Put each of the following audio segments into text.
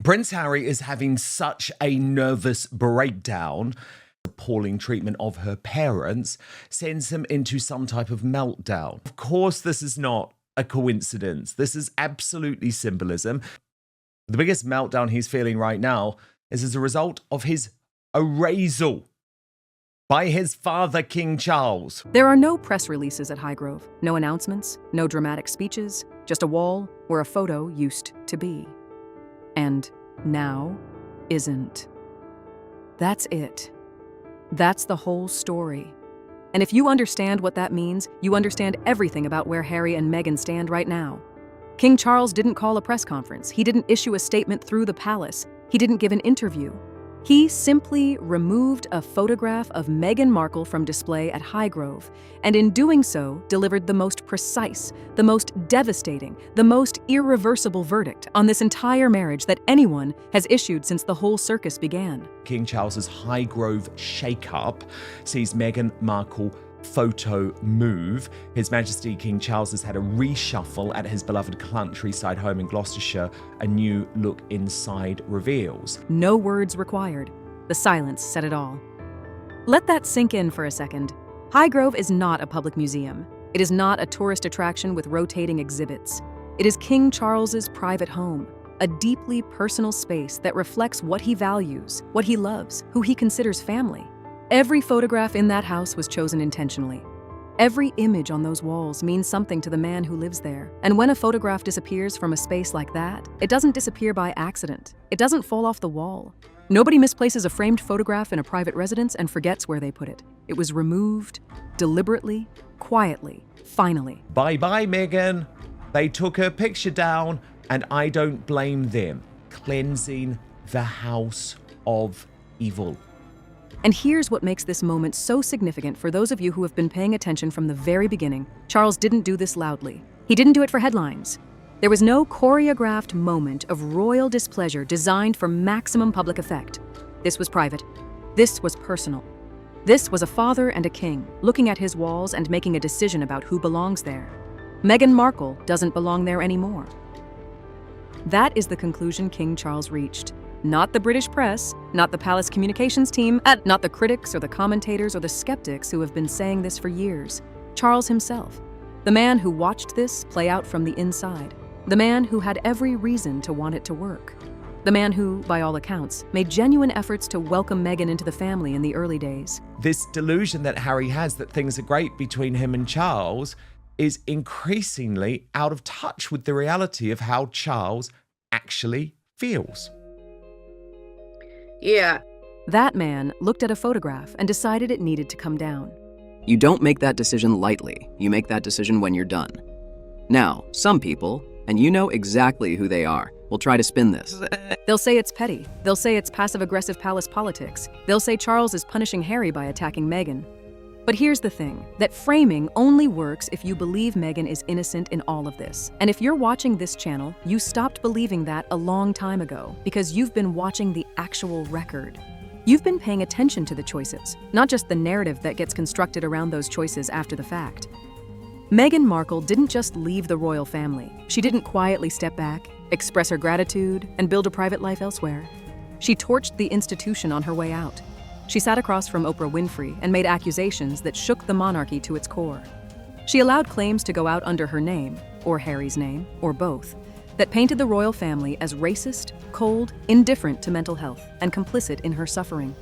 Prince Harry is having such a nervous breakdown. Appalling treatment of her parents sends him into some type of meltdown. Of course, this is not a coincidence. This is absolutely symbolism. The biggest meltdown he's feeling right now is as a result of his erasal by his father, King Charles. There are no press releases at Highgrove, no announcements, no dramatic speeches, just a wall where a photo used to be. And now isn't. That's it. That's the whole story. And if you understand what that means, you understand everything about where Harry and Meghan stand right now. King Charles didn't call a press conference. He didn't issue a statement through the palace. He didn't give an interview. He simply removed a photograph of Meghan Markle from display at Highgrove, and in doing so, delivered the most precise, the most devastating, the most irreversible verdict on this entire marriage that anyone has issued since the whole circus began. King Charles's Highgrove shake-up sees Meghan Markle photo move. His Majesty King Charles has had a reshuffle at his beloved countryside home in Gloucestershire. A new look inside reveals. No words required. The silence said it all. Let that sink in for a second. Highgrove is not a public museum. It is not a tourist attraction with rotating exhibits. It is King Charles's private home, a deeply personal space that reflects what he values, what he loves, who he considers family. Every photograph in that house was chosen intentionally. Every image on those walls means something to the man who lives there. And when a photograph disappears from a space like that, it doesn't disappear by accident. It doesn't fall off the wall. Nobody misplaces a framed photograph in a private residence and forgets where they put it. It was removed, deliberately, quietly, finally. Bye-bye, Meghan. They took her picture down, and I don't blame them. Cleansing the house of evil. And here's what makes this moment so significant for those of you who have been paying attention from the very beginning. Charles didn't do this loudly. He didn't do it for headlines. There was no choreographed moment of royal displeasure designed for maximum public effect. This was private. This was personal. This was a father and a king looking at his walls and making a decision about who belongs there. Meghan Markle doesn't belong there anymore. That is the conclusion King Charles reached. Not the British press, not the palace communications team, not the critics or the commentators or the skeptics who have been saying this for years. Charles himself, the man who watched this play out from the inside, the man who had every reason to want it to work, the man who, by all accounts, made genuine efforts to welcome Meghan into the family in the early days. This delusion that Harry has that things are great between him and Charles is increasingly out of touch with the reality of how Charles actually feels. Yeah. That man looked at a photograph and decided it needed to come down. You don't make that decision lightly. You make that decision when you're done. Now, some people, and you know exactly who they are, will try to spin this. They'll say it's petty. They'll say it's passive-aggressive palace politics. They'll say Charles is punishing Harry by attacking Meghan. But here's the thing, that framing only works if you believe Meghan is innocent in all of this. And if you're watching this channel, you stopped believing that a long time ago because you've been watching the actual record. You've been paying attention to the choices, not just the narrative that gets constructed around those choices after the fact. Meghan Markle didn't just leave the royal family. She didn't quietly step back, express her gratitude, and build a private life elsewhere. She torched the institution on her way out. She sat across from Oprah Winfrey and made accusations that shook the monarchy to its core. She allowed claims to go out under her name, or Harry's name, or both, that painted the royal family as racist, cold, indifferent to mental health, and complicit in her suffering.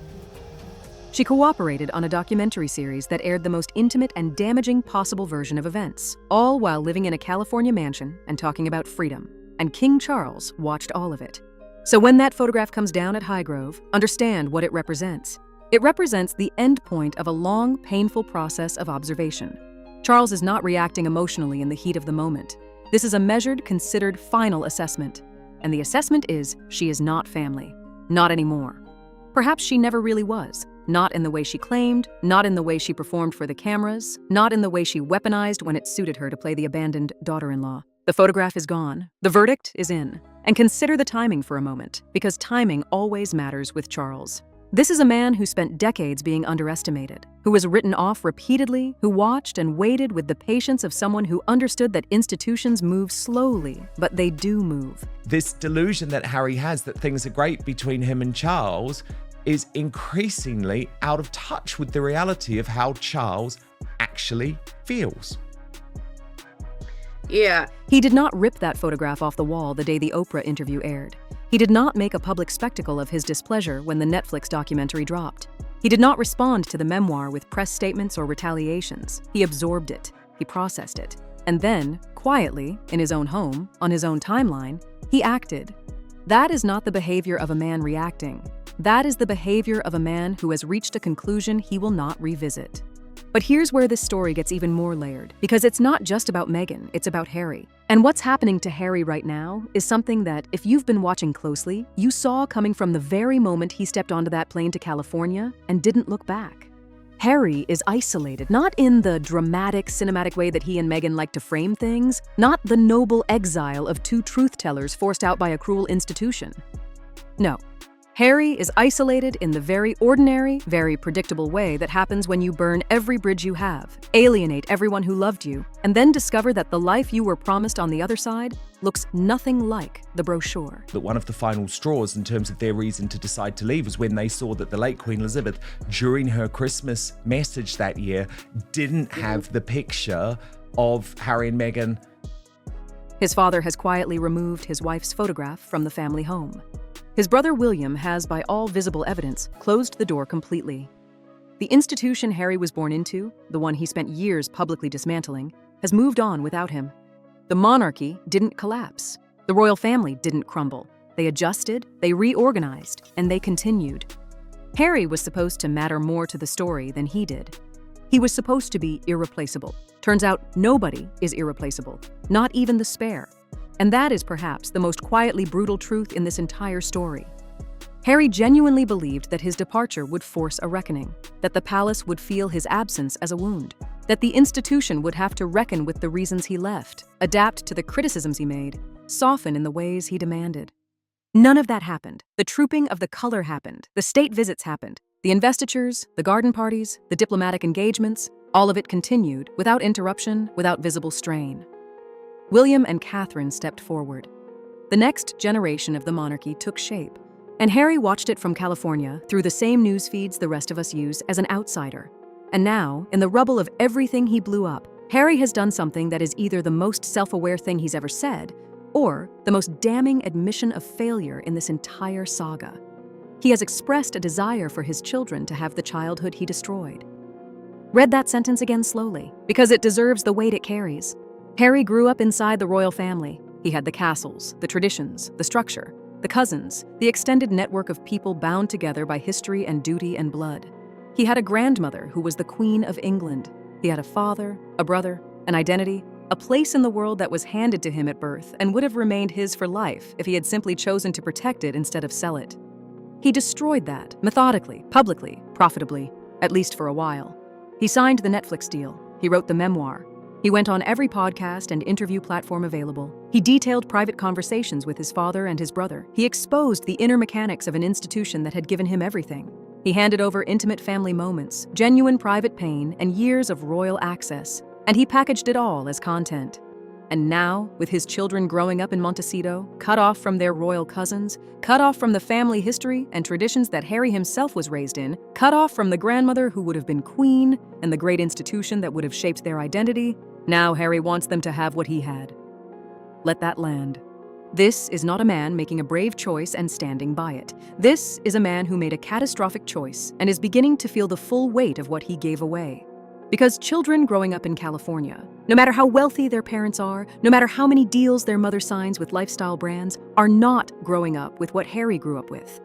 She cooperated on a documentary series that aired the most intimate and damaging possible version of events, all while living in a California mansion and talking about freedom. And King Charles watched all of it. So when that photograph comes down at Highgrove, understand what it represents. It represents the end point of a long, painful process of observation. Charles is not reacting emotionally in the heat of the moment. This is a measured, considered, final assessment. And the assessment is, she is not family. Not anymore. Perhaps she never really was. Not in the way she claimed, not in the way she performed for the cameras, not in the way she weaponized when it suited her to play the abandoned daughter-in-law. The photograph is gone. The verdict is in. And consider the timing for a moment, because timing always matters with Charles. This is a man who spent decades being underestimated, who was written off repeatedly, who watched and waited with the patience of someone who understood that institutions move slowly, but they do move. This delusion that Harry has that things are great between him and Charles is increasingly out of touch with the reality of how Charles actually feels. Yeah. He did not rip that photograph off the wall the day the Oprah interview aired. He did not make a public spectacle of his displeasure when the Netflix documentary dropped. He did not respond to the memoir with press statements or retaliations. He absorbed it. He processed it. And then, quietly, in his own home, on his own timeline, he acted. That is not the behavior of a man reacting. That is the behavior of a man who has reached a conclusion he will not revisit. But here's where this story gets even more layered, because it's not just about Meghan, it's about Harry. And what's happening to Harry right now is something that, if you've been watching closely, you saw coming from the very moment he stepped onto that plane to California and didn't look back. Harry is isolated, not in the dramatic, cinematic way that he and Meghan like to frame things, not the noble exile of two truth-tellers forced out by a cruel institution. No. Harry is isolated in the very ordinary, very predictable way that happens when you burn every bridge you have, alienate everyone who loved you, and then discover that the life you were promised on the other side looks nothing like the brochure. That one of the final straws in terms of their reason to decide to leave was when they saw that the late Queen Elizabeth, during her Christmas message that year, didn't have the picture of Harry and Meghan. His father has quietly removed his wife's photograph from the family home. His brother William has, by all visible evidence, closed the door completely. The institution Harry was born into, the one he spent years publicly dismantling, has moved on without him. The monarchy didn't collapse. The royal family didn't crumble. They adjusted, they reorganized, and they continued. Harry was supposed to matter more to the story than he did. He was supposed to be irreplaceable. Turns out nobody is irreplaceable, not even the spare. And that is perhaps the most quietly brutal truth in this entire story. Harry genuinely believed that his departure would force a reckoning, that the palace would feel his absence as a wound, that the institution would have to reckon with the reasons he left, adapt to the criticisms he made, soften in the ways he demanded. None of that happened. The trooping of the color happened. The state visits happened. The investitures, the garden parties, the diplomatic engagements, all of it continued, without interruption, without visible strain. William and Catherine stepped forward. The next generation of the monarchy took shape, and Harry watched it from California through the same news feeds the rest of us use as an outsider. And now, in the rubble of everything he blew up, Harry has done something that is either the most self-aware thing he's ever said, or the most damning admission of failure in this entire saga. He has expressed a desire for his children to have the childhood he destroyed. Read that sentence again slowly, because it deserves the weight it carries. Harry grew up inside the royal family. He had the castles, the traditions, the structure, the cousins, the extended network of people bound together by history and duty and blood. He had a grandmother who was the Queen of England. He had a father, a brother, an identity, a place in the world that was handed to him at birth and would have remained his for life if he had simply chosen to protect it instead of sell it. He destroyed that, methodically, publicly, profitably, at least for a while. He signed the Netflix deal. He wrote the memoir. He went on every podcast and interview platform available. He detailed private conversations with his father and his brother. He exposed the inner mechanics of an institution that had given him everything. He handed over intimate family moments, genuine private pain, and years of royal access. And he packaged it all as content. And now, with his children growing up in Montecito, cut off from their royal cousins, cut off from the family history and traditions that Harry himself was raised in, cut off from the grandmother who would have been queen and the great institution that would have shaped their identity, now Harry wants them to have what he had. Let that land. This is not a man making a brave choice and standing by it. This is a man who made a catastrophic choice and is beginning to feel the full weight of what he gave away. Because children growing up in California, no matter how wealthy their parents are, no matter how many deals their mother signs with lifestyle brands, are not growing up with what Harry grew up with.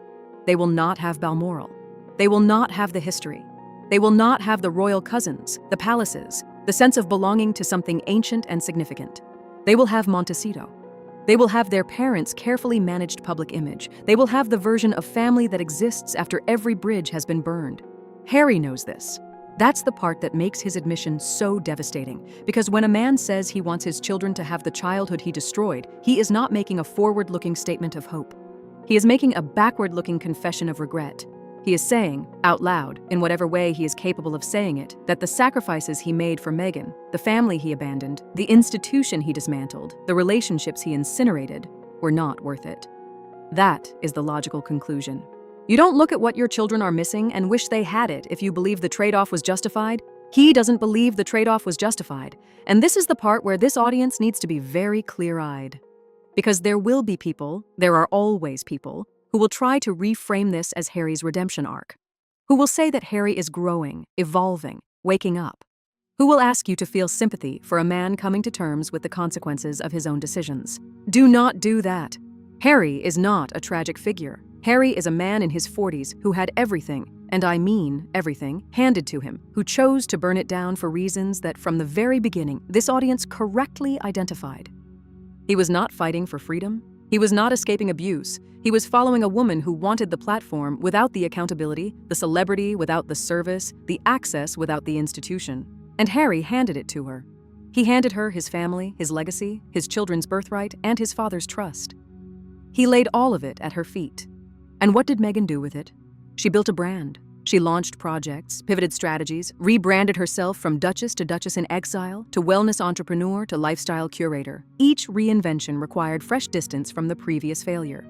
They will not have Balmoral. They will not have the history. They will not have the royal cousins, the palaces, the sense of belonging to something ancient and significant. They will have Montecito. They will have their parents' carefully managed public image. They will have the version of family that exists after every bridge has been burned. Harry knows this. That's the part that makes his admission so devastating, because when a man says he wants his children to have the childhood he destroyed, he is not making a forward-looking statement of hope. He is making a backward-looking confession of regret. He is saying, out loud, in whatever way he is capable of saying it, that the sacrifices he made for Meghan, the family he abandoned, the institution he dismantled, the relationships he incinerated, were not worth it. That is the logical conclusion. You don't look at what your children are missing and wish they had it if you believe the trade-off was justified. He doesn't believe the trade-off was justified. And this is the part where this audience needs to be very clear-eyed. Because there will be people, there are always people, who will try to reframe this as Harry's redemption arc, who will say that Harry is growing, evolving, waking up, who will ask you to feel sympathy for a man coming to terms with the consequences of his own decisions. Do not do that. Harry is not a tragic figure. Harry is a man in his 40s who had everything, and I mean everything, handed to him, who chose to burn it down for reasons that from the very beginning this audience correctly identified. He was not fighting for freedom. He was not escaping abuse. He was following a woman who wanted the platform without the accountability, the celebrity without the service, the access without the institution. And Harry handed it to her. He handed her his family, his legacy, his children's birthright, and his father's trust. He laid all of it at her feet. And what did Meghan do with it? She built a brand. She launched projects, pivoted strategies, rebranded herself from Duchess to Duchess in exile, to wellness entrepreneur to lifestyle curator. Each reinvention required fresh distance from the previous failure.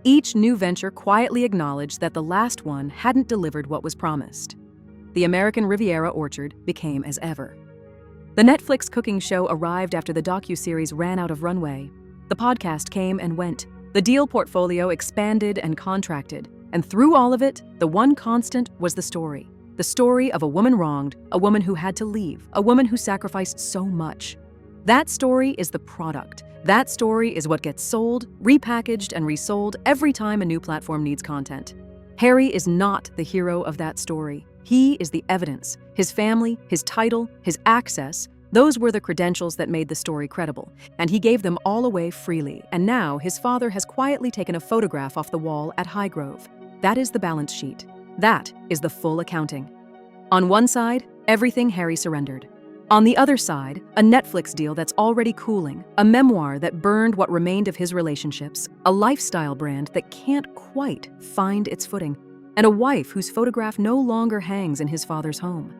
Each new venture quietly acknowledged that the last one hadn't delivered what was promised. The American Riviera orchard became as ever. The Netflix cooking show arrived after the docuseries ran out of runway. The podcast came and went. The deal portfolio expanded and contracted. And through all of it, the one constant was the story. The story of a woman wronged, a woman who had to leave, a woman who sacrificed so much. That story is the product. That story is what gets sold, repackaged, and resold every time a new platform needs content. Harry is not the hero of that story. He is the evidence. His family, his title, his access, those were the credentials that made the story credible. And he gave them all away freely. And now his father has quietly taken a photograph off the wall at Highgrove. That is the balance sheet. That is the full accounting. On one side, everything Harry surrendered. On the other side, a Netflix deal that's already cooling, a memoir that burned what remained of his relationships, a lifestyle brand that can't quite find its footing, and a wife whose photograph no longer hangs in his father's home.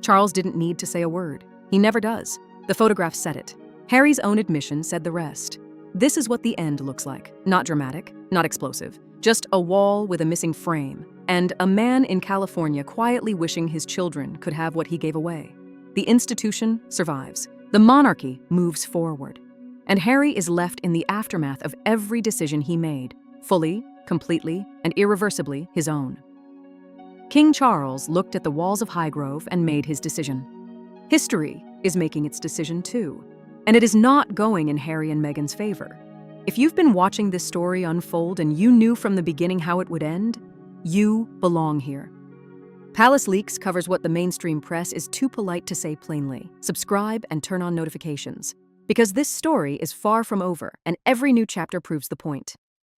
Charles didn't need to say a word. He never does. The photograph said it. Harry's own admission said the rest. This is what the end looks like. Not dramatic, not explosive. Just a wall with a missing frame, and a man in California quietly wishing his children could have what he gave away. The institution survives. The monarchy moves forward. And Harry is left in the aftermath of every decision he made, fully, completely, and irreversibly his own. King Charles looked at the walls of Highgrove and made his decision. History is making its decision too, and it is not going in Harry and Meghan's favor. If you've been watching this story unfold and you knew from the beginning how it would end, you belong here. Palace Leaks covers what the mainstream press is too polite to say plainly. Subscribe and turn on notifications. Because this story is far from over, and every new chapter proves the point.